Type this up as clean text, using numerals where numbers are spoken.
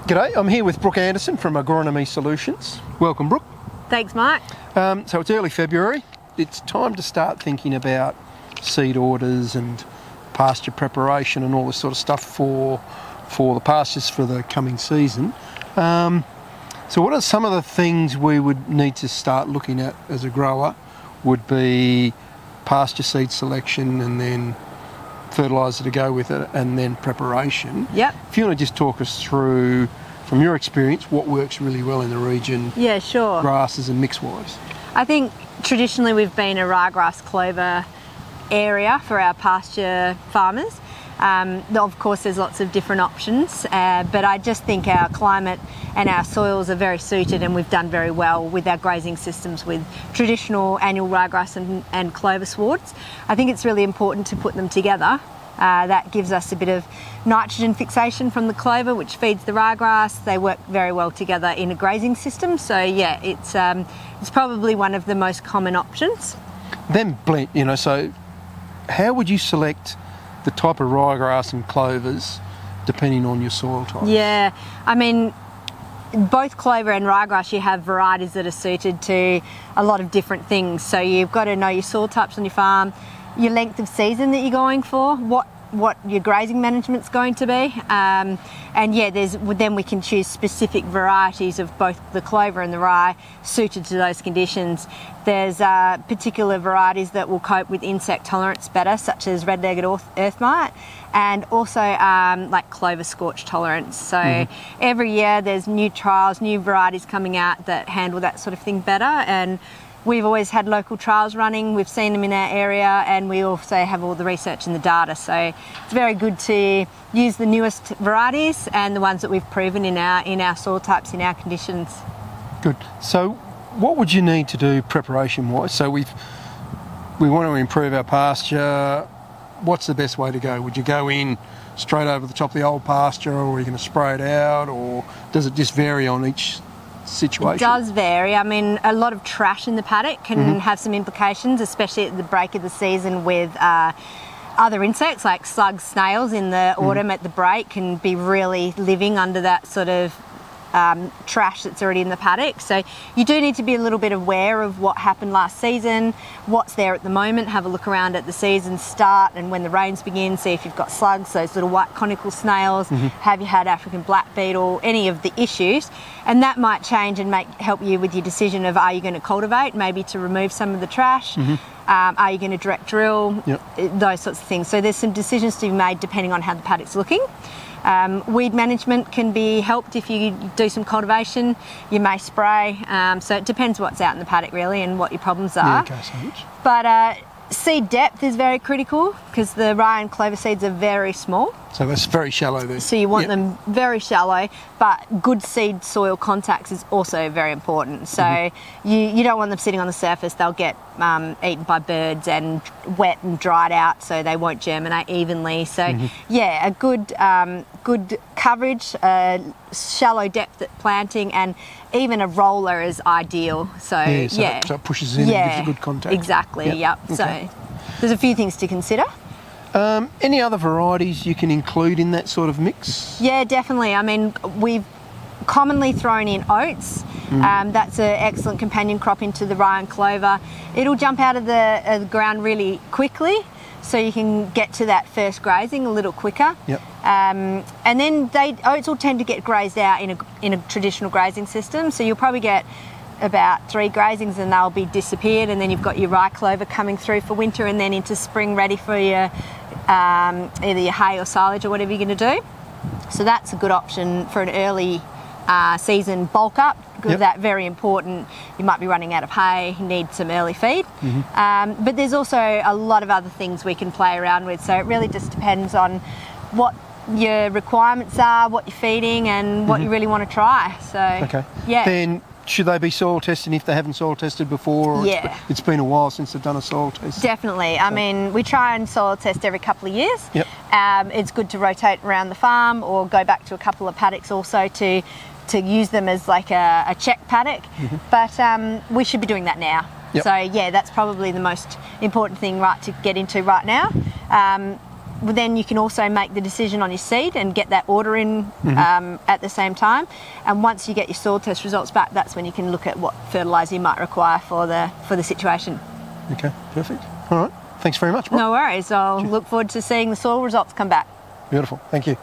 G'day, I'm here with Brooke Anderson from Agronomy Solutions. Welcome, Brooke. Thanks, Mike. So it's early February. It's time to start thinking about seed orders and pasture preparation and all this sort of stuff for the pastures for the coming season. So what are some of the things we would need to start looking at as a grower? Would be pasture seed selection and then fertiliser to go with it and then preparation. Yep. If you want to just talk us through, from your experience, what works really well in the region? Yeah, sure. Grasses and mix-wise. I think traditionally we've been a ryegrass clover area for our pasture farmers. Of course there's lots of different options, but I just think our climate and our soils are very suited, and we've done very well with our grazing systems with traditional annual ryegrass and clover swards. I think it's really important to put them together. That gives us a bit of nitrogen fixation from the clover, which feeds the ryegrass. They work very well together in a grazing system. So yeah, it's probably one of the most common options. Then blend, so how would you select the type of ryegrass and clovers depending on your soil type? Yeah, I mean, both clover and ryegrass, you have varieties that are suited to a lot of different things. So you've got to know your soil types on your farm, your length of season that you're going for, what your grazing management's going to be, and yeah, then we can choose specific varieties of both the clover and the rye suited to those conditions. There's particular varieties that will cope with insect tolerance better, such as red-legged earth mite, and also like clover scorch tolerance. So every year there's new trials, new varieties coming out that handle that sort of thing better, and we've always had local trials running. We've seen them in our area, and we also have all the research and the data. So it's very good to use the newest varieties and the ones that we've proven in our soil types, in our conditions. Good. So what would you need to do preparation-wise? So we want to improve our pasture. What's the best way to go? Would you go in straight over the top of the old pasture, or are you going to spray it out, or does it just vary on each situation? It does vary. I mean, a lot of trash in the paddock can have some implications, especially at the break of the season with other insects like slugs, snails in the autumn at the break can be really living under that sort of trash that's already in the paddock. So you do need to be a little bit aware of what happened last season, what's there at the moment, have a look around at the season start and when the rains begin, see if you've got slugs, those little white conical snails, have you had African black beetle, any of the issues, and that might change and help you with your decision of, are you going to cultivate, maybe to remove some of the trash, are you going to direct drill, those sorts of things. So there's some decisions to be made depending on how the paddock's looking. Weed management can be helped if you do some cultivation. You may spray, so it depends what's out in the paddock really and what your problems are. Yeah, okay, so much. But seed depth is very critical because the rye and clover seeds are very small. So that's very shallow there. So you want them very shallow, but good seed soil contacts is also very important. So you don't want them sitting on the surface. They'll get eaten by birds and wet and dried out, so they won't germinate evenly. So yeah, a good coverage, shallow depth at planting, and even a roller is ideal. So so it pushes in and gives a good contact. Exactly. Yep. Okay. So there's a few things to consider. Any other varieties you can include in that sort of mix? Yeah, definitely. I mean, we've commonly thrown in oats. That's an excellent companion crop into the rye and clover. It'll jump out of the ground really quickly, so you can get to that first grazing a little quicker. And then oats will tend to get grazed out in a traditional grazing system, so you'll probably get about 3 grazings and they'll be disappeared, and then you've got your rye clover coming through for winter and then into spring ready for your either your hay or silage or whatever you're going to do. So that's a good option for an early season bulk up, because that's very important. You might be running out of hay, you need some early feed. But there's also a lot of other things we can play around with, so it really just depends on what your requirements are, what you're feeding, and what you really want to try. So then should they be soil tested if they haven't soil tested before? Or it's been a while since they've done a soil test. Definitely. I mean, we try and soil test every couple of years. It's good to rotate around the farm or go back to a couple of paddocks also to use them as like a check paddock. But we should be doing that now. So yeah, that's probably the most important thing to get into right now. then you can also make the decision on your seed and get that order in at the same time. And once you get your soil test results back, that's when you can look at what fertiliser you might require for the situation. Okay, perfect. All right, thanks very much, Brooke. No worries. I'll look forward to seeing the soil results come back. Beautiful, thank you.